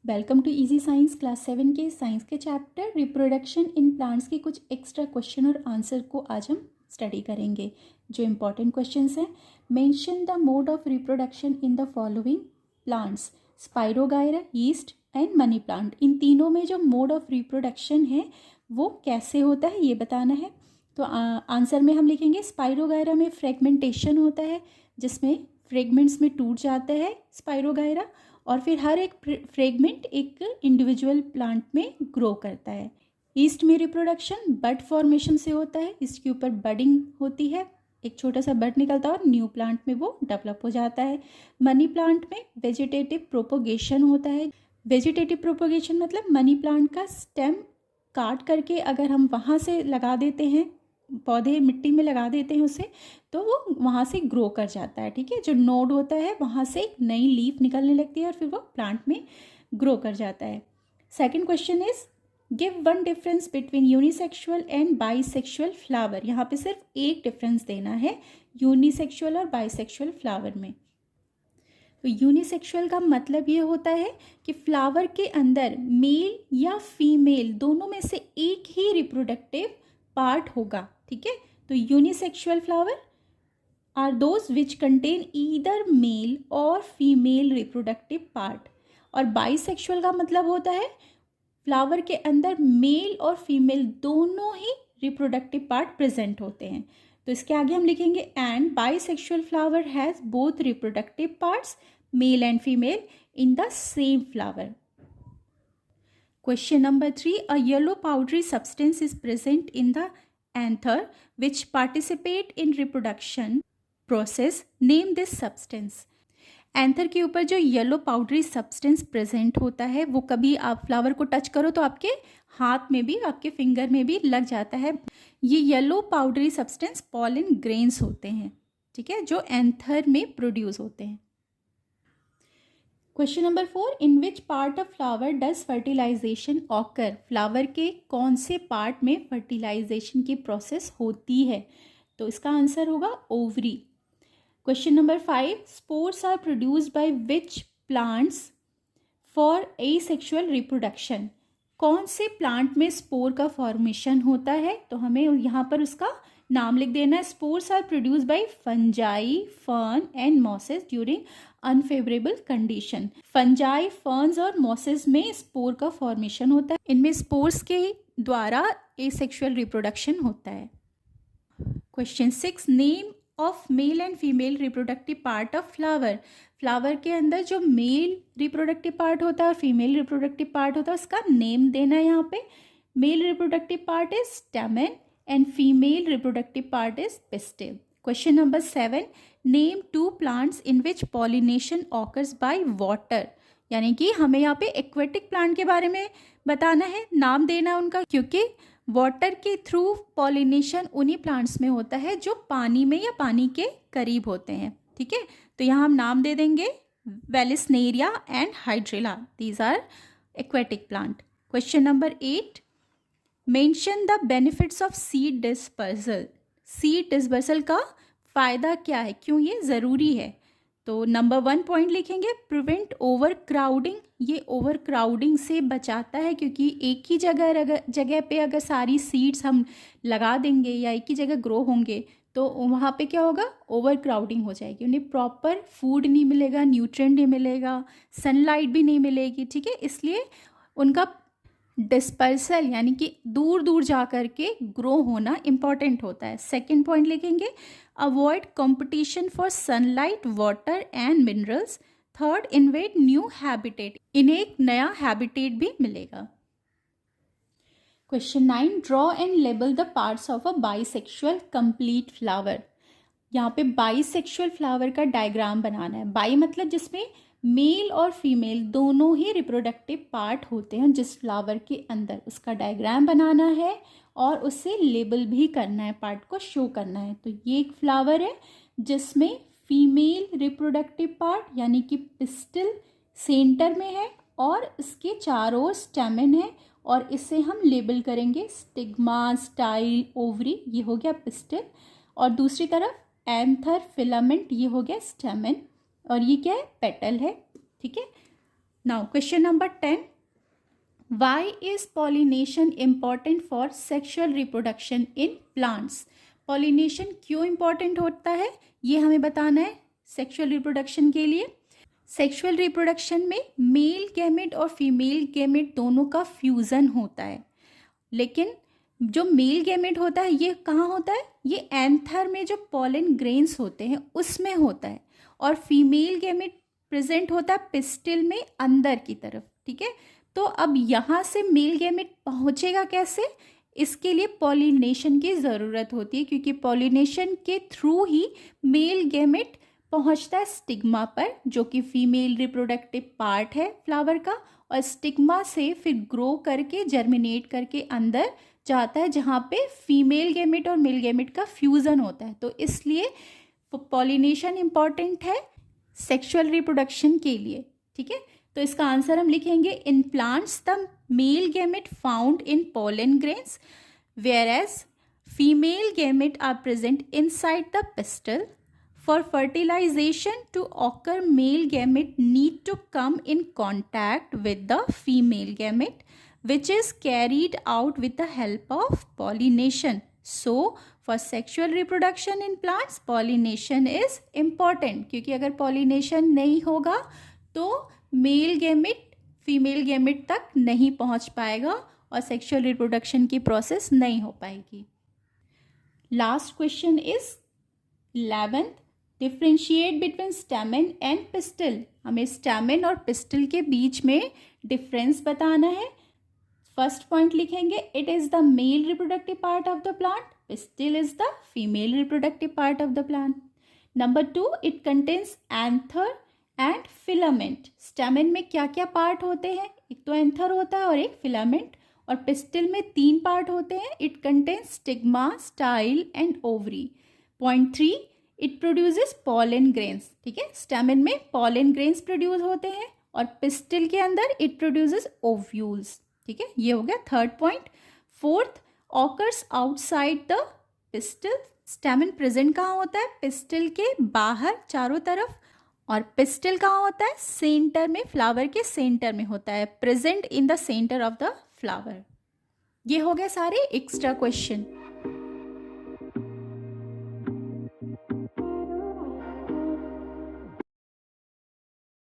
Welcome to easy science class 7 के science के chapter reproduction in plants के कुछ एक्स्ट्रा क्वेश्चन और आंसर को आज हम स्टडी करेंगे। जो इम्पोर्टेंट क्वेश्चंस हैं, mention the mode of reproduction in the following plants, spirogyra, yeast and money plant. इन तीनों में जो मोड ऑफ रिप्रोडक्शन है वो कैसे होता है ये बताना है। तो आंसर में हम लिखेंगे स्पाइरोगायरा में फ्रेगमेंटेशन होता है, जिसमें फ्रेगमेंट्स में टूट जाता है स्पाइरोगायरा और फिर हर एक फ्रेगमेंट एक इंडिविजुअल प्लांट में ग्रो करता है। ईस्ट में रिप्रोडक्शन बड फॉर्मेशन से होता है, इसके ऊपर बडिंग होती है, एक छोटा सा बड निकलता है और न्यू प्लांट में वो डेवलप हो जाता है। मनी प्लांट में वेजिटेटिव प्रोपोगेशन होता है। वेजिटेटिव प्रोपोगेशन मतलब मनी प्लांट का स्टेम काट करके अगर हम वहाँ से लगा देते हैं, पौधे मिट्टी में लगा देते हैं उसे, तो वो वहाँ से ग्रो कर जाता है। ठीक है, जो नोड होता है वहाँ से एक नई लीफ निकलने लगती है और फिर वो प्लांट में ग्रो कर जाता है। Second question is give one difference between unisexual and bisexual flower. यहाँ पे सिर्फ एक डिफरेंस देना है यूनिसेक्सुअल और बाइसेक्सुअल फ्लावर में। तो यूनिसेक्सुअल का मतलब ये होता है कि फ्लावर के अंदर मेल या फीमेल दोनों में से एक ही रिप्रोडक्टिव पार्ट होगा। ठीक है, तो unisexual flower are those which contain either male और फीमेल रिप्रोडक्टिव पार्ट। और बाइसेक्सुअल का मतलब होता है फ्लावर के अंदर मेल और फीमेल दोनों ही रिप्रोडक्टिव पार्ट प्रेजेंट होते हैं। तो इसके आगे हम लिखेंगे and bisexual flower has both reproductive parts male and female in the same flower. Question number 3, a yellow powdery substance is present in the anther which participate in reproduction process. Name this substance. Anther के ऊपर जो yellow powdery substance present होता है वो कभी आप flower को touch करो तो आपके हाथ में भी, आपके फिंगर में भी लग जाता है। ये yellow powdery substance pollen grains होते हैं, ठीक है, जो एंथर में प्रोड्यूस होते हैं। Question number 4, in which part of flower does fertilization occur. Flower के कौन से पार्ट में फर्टिलाइजेशन की प्रोसेस होती है? तो इसका आंसर होगा ovary. Question number 5, spores are produced by which plants for asexual reproduction. कौन से प्लांट में स्पोर का फॉर्मेशन होता है? तो हमें यहाँ पर उसका नाम लिख देना है। Spores are produced by fungi, fern and mosses during unfavourable condition. Fungi, ferns और मॉसेस में स्पोर का फॉर्मेशन होता है। इनमें स्पोर्स के द्वारा एसेक्सुअल रिप्रोडक्शन होता है। Question 6, name of male and female reproductive part of flower. Flower के अंदर जो मेल रिप्रोडक्टिव पार्ट होता है और फीमेल रिप्रोडक्टिव पार्ट होता है उसका नेम देना है। यहाँ पे male reproductive part is स्टेमन and female reproductive part is pistil. Question number 7, name 2 plants in which pollination occurs by water. यानी कि हमें यहाँ पे एक्वेटिक प्लांट के बारे में बताना है, नाम देना उनका, क्योंकि वाटर के थ्रू पॉलिनेशन उन्हीं प्लांट्स में होता है जो पानी में या पानी के करीब होते हैं। ठीक है, तो यहाँ हम नाम दे देंगे vallisneria and hydrilla, these are aquatic plant. Question number 8, mention the benefits of seed dispersal. Seed dispersal का फ़ायदा क्या है, क्यों ये ज़रूरी है? तो नंबर 1 पॉइंट लिखेंगे प्रिवेंट ओवर क्राउडिंग। ये ओवर क्राउडिंग से बचाता है, क्योंकि एक ही जगह पे अगर सारी सीड्स हम लगा देंगे या एक ही जगह ग्रो होंगे तो वहाँ पे क्या होगा, ओवर क्राउडिंग हो जाएगी, उन्हें प्रॉपर फूड नहीं मिलेगा, न्यूट्रिएंट नहीं मिलेगा, सनलाइट भी नहीं मिलेगी। ठीक है, इसलिए उनका डिस्पर्सल यानी कि दूर दूर जा कर के ग्रो होना इम्पॉर्टेंट होता है। सेकंड पॉइंट लिखेंगे avoid competition for sunlight, water and minerals. Third, InvIT new habitat, इन्हें एक नया हैबिटेट भी मिलेगा। Question 9, draw and label the parts of a bisexual complete flower. यहाँ पे बाइसेक्सुअल फ्लावर का डायग्राम बनाना है। बाई मतलब जिसमें मेल और फीमेल दोनों ही रिप्रोडक्टिव पार्ट होते हैं जिस फ्लावर के अंदर, उसका डायग्राम बनाना है और उससे लेबल भी करना है, पार्ट को शो करना है। तो ये एक फ्लावर है जिसमें फीमेल रिप्रोडक्टिव पार्ट यानी कि पिस्टिल सेंटर में है और इसके चारों ओर स्टेमन है और इसे हम लेबल करेंगे स्टिग्मा, स्टाइल, ओवरी, ये हो गया पिस्टिल, और दूसरी तरफ एंथर, फिलामेंट, ये हो गया स्टेमन, और ये क्या है, पेटल है। ठीक है, now question number 10, why is pollination important for sexual reproduction in plants? Pollination क्यों इम्पॉर्टेंट होता है ये हमें बताना है सेक्शुअल रिप्रोडक्शन के लिए। सेक्शुअल रिप्रोडक्शन में मेल गैमेट और फीमेल गैमेट दोनों का फ्यूज़न होता है, लेकिन जो मेल गैमेट होता है ये कहाँ होता है, ये एंथर में जो पॉलन ग्रेन्स होते हैं उसमें होता है, और फीमेल गैमेट प्रेजेंट होता है पिस्टिल में अंदर की तरफ। ठीक है, तो अब यहाँ से मेल गैमेट पहुँचेगा कैसे, इसके लिए पॉलिनेशन की ज़रूरत होती है, क्योंकि पॉलिनेशन के थ्रू ही मेल गैमेट पहुँचता है स्टिग्मा पर, जो कि फीमेल रिप्रोडक्टिव पार्ट है फ्लावर का, और स्टिग्मा से फिर ग्रो करके जर्मिनेट करके अंदर जाता है, जहाँ पे फीमेल गैमेट और मेल गैमेट का फ्यूज़न होता है। तो इसलिए पॉलिनेशन इम्पॉर्टेंट है सेक्सुअल रिप्रोडक्शन के लिए। ठीक है, तो इसका आंसर हम लिखेंगे, in plants the male gamete found in pollen grains whereas female gamete are present inside the pistil. For fertilization to occur, male gamete need to come in contact with the female gamete, which is carried out with the help of pollination. So for sexual reproduction in plants, pollination is important, क्योंकि अगर pollination नहीं होगा तो male gamete female gamete तक नहीं पहुंच पाएगा और सेक्सुअल रिप्रोडक्शन की प्रोसेस नहीं हो पाएगी। Last question is 11th, differentiate between stamen and pistil. हमें स्टैमेन और पिस्टिल के बीच में डिफरेंस बताना है। फर्स्ट पॉइंट लिखेंगे, it is the male reproductive part of the plant, pistil is the female reproductive part of the plant. Number 2, it contains anther and filament. Stamen में क्या क्या पार्ट होते हैं, एक तो एंथर होता है और एक फिलामेंट, और पिस्टिल में 3 पार्ट होते हैं, it contains stigma, style and ovary. Point 3, it produces pollen grains. ठीक है, स्टैमेन में पॉलन ग्रेन्स प्रोड्यूस होते हैं और पिस्टिल के अंदर इट प्रोड्यूसेस ओव्यूल्स। ठीक है, ये हो गया third point. Fourth, occurs outside the pistil. Stamen present कहाँ होता है, पिस्टिल के बाहर चारों तरफ, और पिस्टिल कहाँ होता है, सेंटर में, फ्लावर के सेंटर में होता है, present in the centre of the flower. ये हो गए सारे एक्स्ट्रा क्वेश्चन।